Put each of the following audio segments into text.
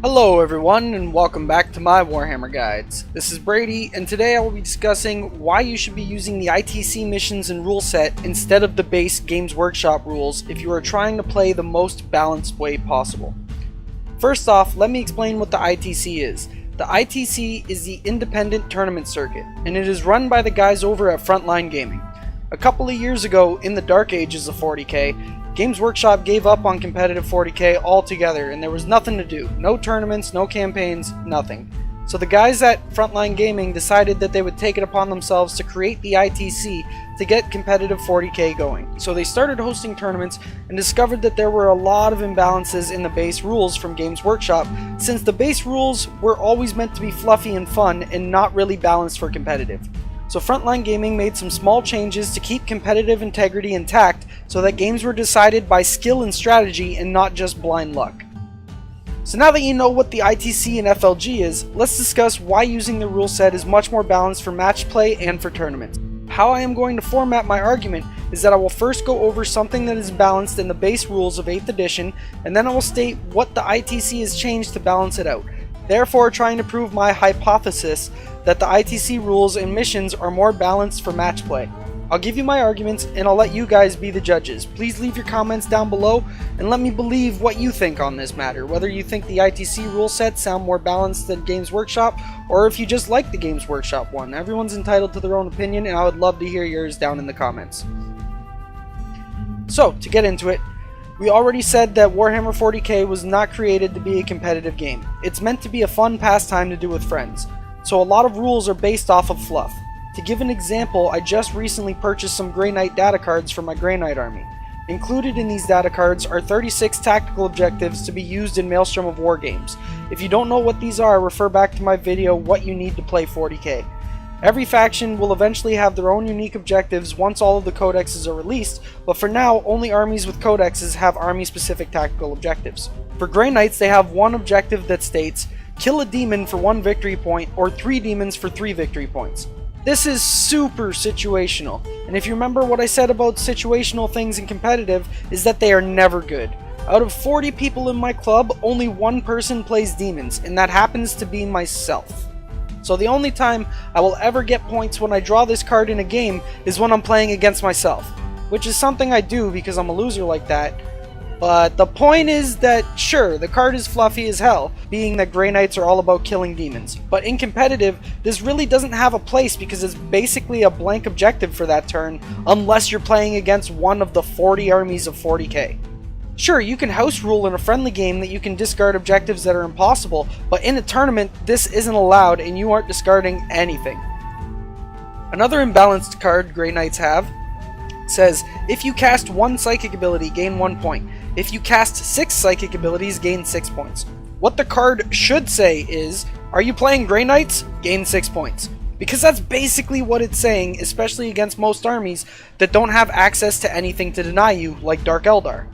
Hello everyone and welcome back to my Warhammer Guides. This is Brady and today I will be discussing why you should be using the ITC Missions and rule set instead of the base Games Workshop rules if you are trying to play the most balanced way possible. First off, let me explain what the ITC is. The ITC is the Independent Tournament Circuit and it is run by the guys over at Frontline Gaming. A couple of years ago, in the dark ages of 40k, Games Workshop gave up on competitive 40k altogether and there was nothing to do. No tournaments, no campaigns, nothing. So the guys at Frontline Gaming decided that they would take it upon themselves to create the ITC to get competitive 40k going. So they started hosting tournaments and discovered that there were a lot of imbalances in the base rules from Games Workshop, since the base rules were always meant to be fluffy and fun and not really balanced for competitive. So Frontline Gaming made some small changes to keep competitive integrity intact so that games were decided by skill and strategy and not just blind luck. So now that you know what the ITC and FLG is, let's discuss why using the rule set is much more balanced for match play and for tournaments. How I am going to format my argument is that I will first go over something that is balanced in the base rules of 8th edition, and then I will state what the ITC has changed to balance it out, therefore trying to prove my hypothesis that the ITC rules and missions are more balanced for match play. I'll give you my arguments and I'll let you guys be the judges. Please leave your comments down below and let me believe what you think on this matter, whether you think the ITC rule sets sound more balanced than Games Workshop or if you just like the Games Workshop one. Everyone's entitled to their own opinion and I would love to hear yours down in the comments. So, to get into it, we already said that Warhammer 40k was not created to be a competitive game. It's meant to be a fun pastime to do with friends. So a lot of rules are based off of fluff. To give an example, I just recently purchased some Grey Knight data cards for my Grey Knight army. Included in these data cards are 36 tactical objectives to be used in Maelstrom of War games. If you don't know what these are, refer back to my video, What You Need to Play 40k. Every faction will eventually have their own unique objectives once all of the codexes are released, but for now, only armies with codexes have army-specific tactical objectives. For Grey Knights, they have one objective that states, kill a demon for 1 victory point or 3 demons for 3 victory points. This is super situational, and if you remember what I said about situational things in competitive, is that they are never good. Out of 40 people in my club, only one person plays demons, and that happens to be myself. So the only time I will ever get points when I draw this card in a game is when I'm playing against myself, which is something I do because I'm a loser like that. But the point is that, sure, the card is fluffy as hell, being that Grey Knights are all about killing demons. But in competitive, this really doesn't have a place because it's basically a blank objective for that turn, unless you're playing against one of the 40 armies of 40k. Sure, you can house rule in a friendly game that you can discard objectives that are impossible, but in a tournament, this isn't allowed and you aren't discarding anything. Another imbalanced card Grey Knights have says, if you cast 1 psychic ability, gain 1 point. If you cast 6 psychic abilities, gain 6 points. What the card should say is, are you playing Grey Knights? Gain 6 points. Because that's basically what it's saying, especially against most armies that don't have access to anything to deny you, like Dark Eldar.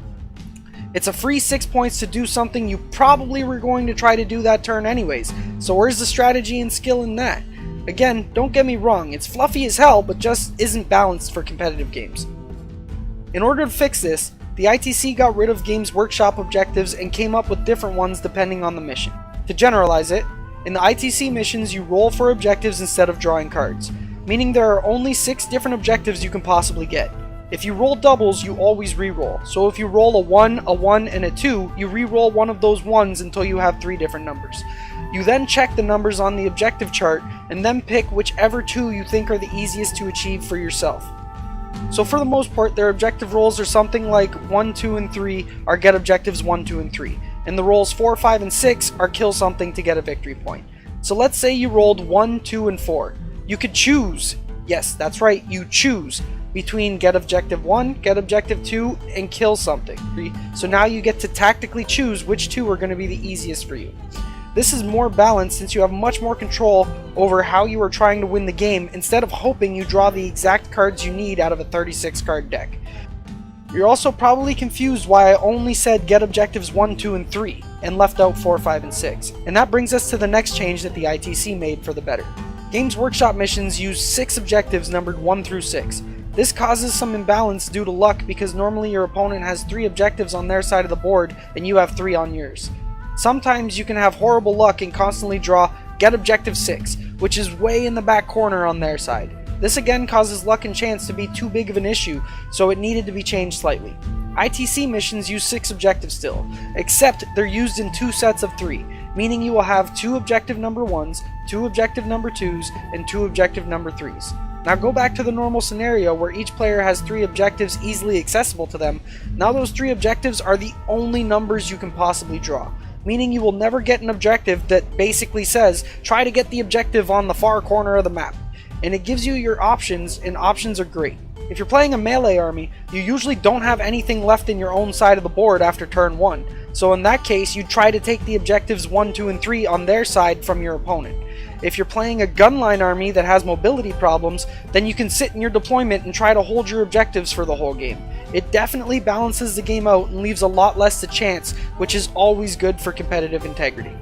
It's a free 6 points to do something you probably were going to try to do that turn anyways, so where's the strategy and skill in that? Again, don't get me wrong, it's fluffy as hell, but just isn't balanced for competitive games. In order to fix this, the ITC got rid of Games Workshop objectives and came up with different ones depending on the mission. To generalize it, in the ITC missions you roll for objectives instead of drawing cards, meaning there are only 6 different objectives you can possibly get. If you roll doubles, you always re-roll, so if you roll a 1, and a 2, you re-roll one of those 1s until you have 3 different numbers. You then check the numbers on the objective chart and then pick whichever 2 you think are the easiest to achieve for yourself. So for the most part, their objective rolls are something like 1, 2, and 3 are get objectives 1, 2, and 3, and the rolls 4, 5, and 6 are kill something to get a victory point. So let's say you rolled 1, 2, and 4. You could choose, yes, that's right, you choose, between get objective 1, get objective 2, and kill something. So now you get to tactically choose which 2 are going to be the easiest for you. This is more balanced since you have much more control over how you are trying to win the game instead of hoping you draw the exact cards you need out of a 36 card deck. You're also probably confused why I only said get objectives 1, 2, and 3 and left out 4, 5, and 6. And that brings us to the next change that the ITC made for the better. Games Workshop missions use 6 objectives numbered 1 through 6. This causes some imbalance due to luck because normally your opponent has 3 objectives on their side of the board and you have 3 on yours. Sometimes you can have horrible luck and constantly draw get objective 6, which is way in the back corner on their side. This again causes luck and chance to be too big of an issue, so it needed to be changed slightly. ITC missions use 6 objectives still, except they're used in 2 sets of 3, meaning you will have 2 objective number 1s, 2 objective number 2s, and 2 objective number 3s. Now go back to the normal scenario where each player has 3 objectives easily accessible to them. Now those 3 objectives are the only numbers you can possibly draw, meaning you will never get an objective that basically says, try to get the objective on the far corner of the map. And it gives you your options, and options are great. If you're playing a melee army, you usually don't have anything left in your own side of the board after turn 1, so in that case you try to take the objectives 1, 2, and 3 on their side from your opponent. If you're playing a gunline army that has mobility problems, then you can sit in your deployment and try to hold your objectives for the whole game. It definitely balances the game out and leaves a lot less to chance, which is always good for competitive integrity.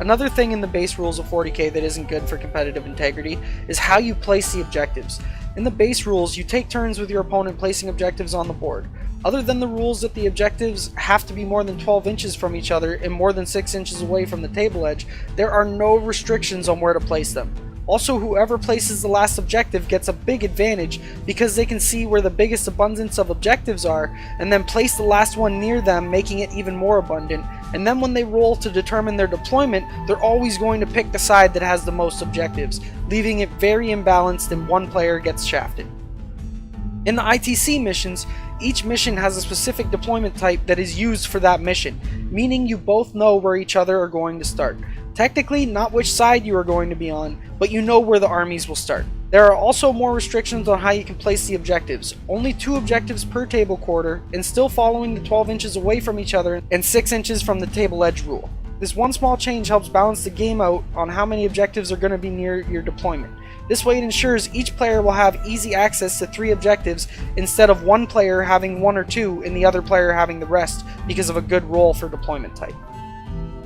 Another thing in the base rules of 40k that isn't good for competitive integrity is how you place the objectives. In the base rules, you take turns with your opponent placing objectives on the board. Other than the rules that the objectives have to be more than 12 inches from each other and more than 6 inches away from the table edge, there are no restrictions on where to place them. Also, whoever places the last objective gets a big advantage because they can see where the biggest abundance of objectives are and then place the last one near them, making it even more abundant. And then when they roll to determine their deployment, they're always going to pick the side that has the most objectives, leaving it very imbalanced and one player gets shafted. In the ITC missions, each mission has a specific deployment type that is used for that mission, meaning you both know where each other are going to start. Technically, not which side you are going to be on, but you know where the armies will start. There are also more restrictions on how you can place the objectives. Only 2 objectives per table quarter, and still following the 12 inches away from each other and 6 inches from the table edge rule. This one small change helps balance the game out on how many objectives are going to be near your deployment. This way it ensures each player will have easy access to 3 objectives instead of one player having 1 or 2 and the other player having the rest because of a good roll for deployment type.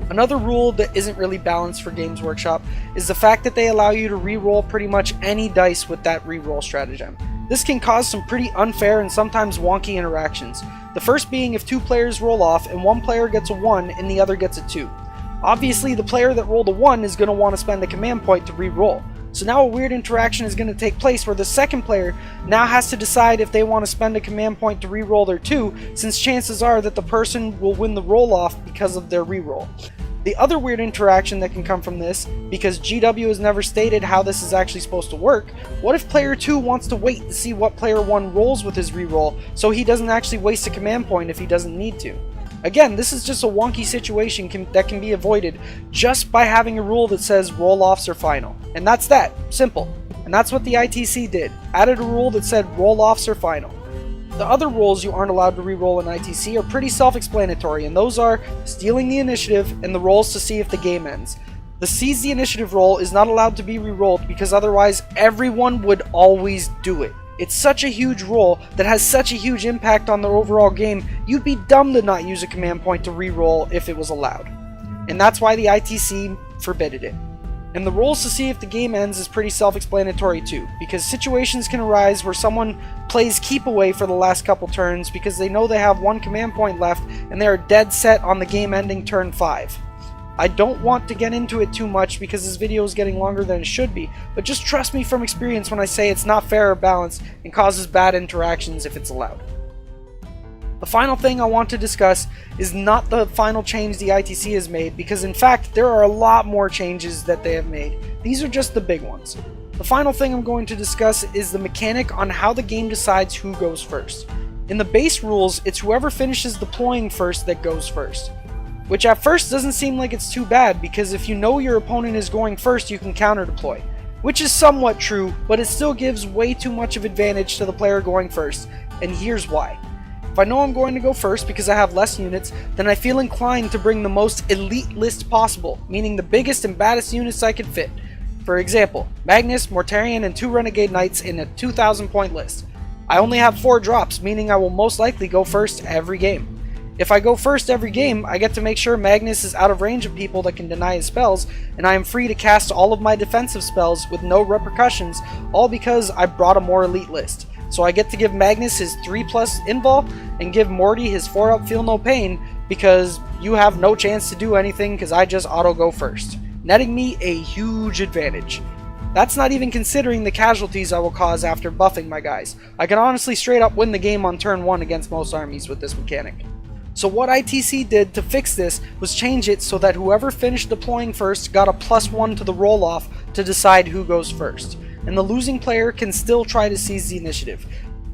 Another rule that isn't really balanced for Games Workshop is the fact that they allow you to re-roll pretty much any dice with that re-roll stratagem. This can cause some pretty unfair and sometimes wonky interactions. The first being if 2 players roll off and one player gets a 1 and the other gets a 2. Obviously the player that rolled a 1 is going to want to spend a command point to re-roll. So now a weird interaction is going to take place where the second player now has to decide if they want to spend a command point to re-roll their 2, since chances are that the person will win the roll-off because of their re-roll. The other weird interaction that can come from this, because GW has never stated how this is actually supposed to work, what if player 2 wants to wait to see what player 1 rolls with his re-roll so he doesn't actually waste a command point if he doesn't need to? Again, this is just a wonky situation that can be avoided just by having a rule that says roll-offs are final. And that's that. Simple. And that's what the ITC did. Added a rule that said roll-offs are final. The other rules you aren't allowed to re-roll in ITC are pretty self-explanatory, and those are stealing the initiative and the rolls to see if the game ends. The seize the initiative roll is not allowed to be re-rolled because otherwise everyone would always do it. It's such a huge roll that has such a huge impact on the overall game, you'd be dumb to not use a command point to re-roll if it was allowed. And that's why the ITC forbidded it. And the rolls to see if the game ends is pretty self-explanatory too, because situations can arise where someone plays keep away for the last couple turns because they know they have 1 command point left and they are dead set on the game ending turn 5. I don't want to get into it too much because this video is getting longer than it should be, but just trust me from experience when I say it's not fair or balanced and causes bad interactions if it's allowed. The final thing I want to discuss is not the final change the ITC has made, because in fact there are a lot more changes that they have made. These are just the big ones. The final thing I'm going to discuss is the mechanic on how the game decides who goes first. In the base rules, it's whoever finishes deploying first that goes first. Which at first doesn't seem like it's too bad, because if you know your opponent is going first, you can counter deploy. Which is somewhat true, but it still gives way too much of advantage to the player going first, and here's why. If I know I'm going to go first because I have less units, then I feel inclined to bring the most elite list possible, meaning the biggest and baddest units I could fit. For example, Magnus, Mortarion, and 2 Renegade Knights in a 2,000 point list. I only have 4 drops, meaning I will most likely go first every game. If I go first every game, I get to make sure Magnus is out of range of people that can deny his spells, and I am free to cast all of my defensive spells with no repercussions, all because I brought a more elite list. So I get to give Magnus his 3+ invul, and give Morty his 4-up feel no pain, because you have no chance to do anything because I just auto go first, netting me a huge advantage. That's not even considering the casualties I will cause after buffing my guys. I can honestly straight up win the game on turn 1 against most armies with this mechanic. So what ITC did to fix this was change it so that whoever finished deploying first got a +1 to the roll off to decide who goes first, and the losing player can still try to seize the initiative.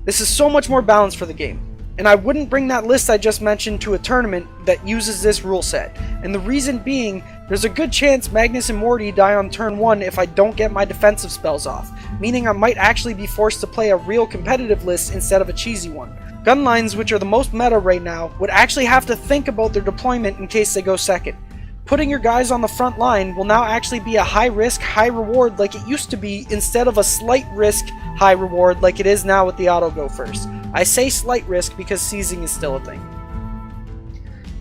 This is so much more balanced for the game, and I wouldn't bring that list I just mentioned to a tournament that uses this rule set, and the reason being, there's a good chance Magnus and Morty die on turn 1 if I don't get my defensive spells off, meaning I might actually be forced to play a real competitive list instead of a cheesy one. Gunlines, which are the most meta right now, would actually have to think about their deployment in case they go second. Putting your guys on the front line will now actually be a high risk, high reward like it used to be instead of a slight risk, high reward like it is now with the auto go first. I say slight risk because seizing is still a thing.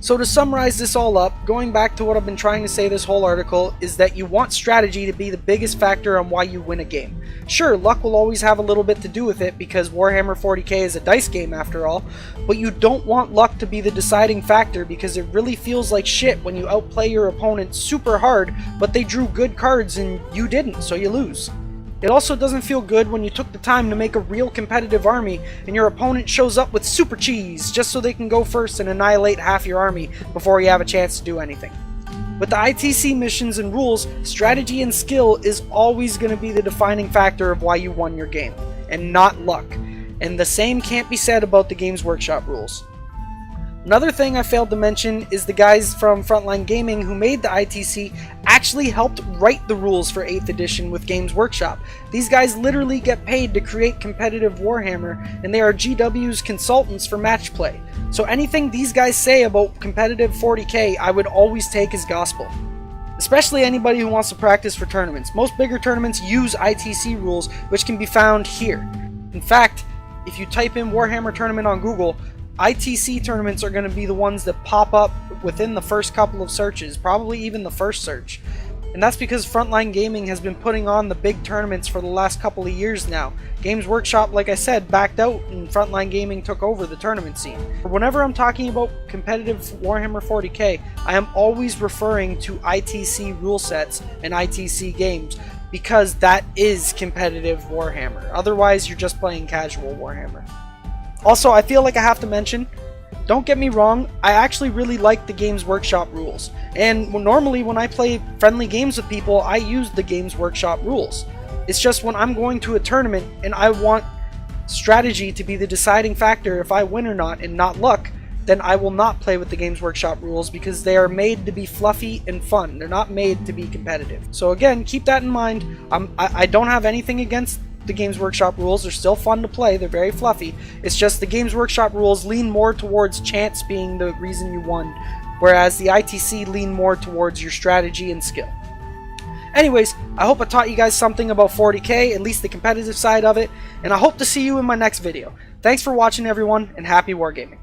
So to summarize this all up, going back to what I've been trying to say this whole article, is that you want strategy to be the biggest factor on why you win a game. Sure, luck will always have a little bit to do with it because Warhammer 40k is a dice game after all, but you don't want luck to be the deciding factor because it really feels like shit when you outplay your opponent super hard, but they drew good cards and you didn't, so you lose. It also doesn't feel good when you took the time to make a real competitive army and your opponent shows up with super cheese just so they can go first and annihilate half your army before you have a chance to do anything. With the ITC missions and rules, strategy and skill is always going to be the defining factor of why you won your game, and not luck. And the same can't be said about the Games Workshop rules. Another thing I failed to mention is the guys from Frontline Gaming who made the ITC actually helped write the rules for 8th edition with Games Workshop. These guys literally get paid to create competitive Warhammer, and they are GW's consultants for match play. So anything these guys say about competitive 40k I would always take as gospel. Especially anybody who wants to practice for tournaments. Most bigger tournaments use ITC rules, which can be found here. In fact, if you type in Warhammer Tournament on Google, ITC tournaments are going to be the ones that pop up within the first couple of searches, probably even the first search. And that's because Frontline Gaming has been putting on the big tournaments for the last couple of years now. Games Workshop, like I said, backed out and Frontline Gaming took over the tournament scene. Whenever I'm talking about competitive Warhammer 40k, I am always referring to ITC rule sets and ITC games because that is competitive Warhammer. Otherwise, you're just playing casual Warhammer. Also, I feel like I have to mention, don't get me wrong, I actually really like the Games Workshop rules. And normally when I play friendly games with people, I use the Games Workshop rules. It's just when I'm going to a tournament and I want strategy to be the deciding factor if I win or not and not luck, then I will not play with the Games Workshop rules because they are made to be fluffy and fun. They're not made to be competitive. So again, keep that in mind. I don't have anything against the Games Workshop rules. They're still fun to play, they're very fluffy. It's just the Games Workshop rules lean more towards chance being the reason you won, whereas the ITC lean more towards your strategy and skill. Anyways, I hope I taught you guys something about 40k, at least the competitive side of it, and I hope to see you in my next video. Thanks for watching everyone, and happy wargaming.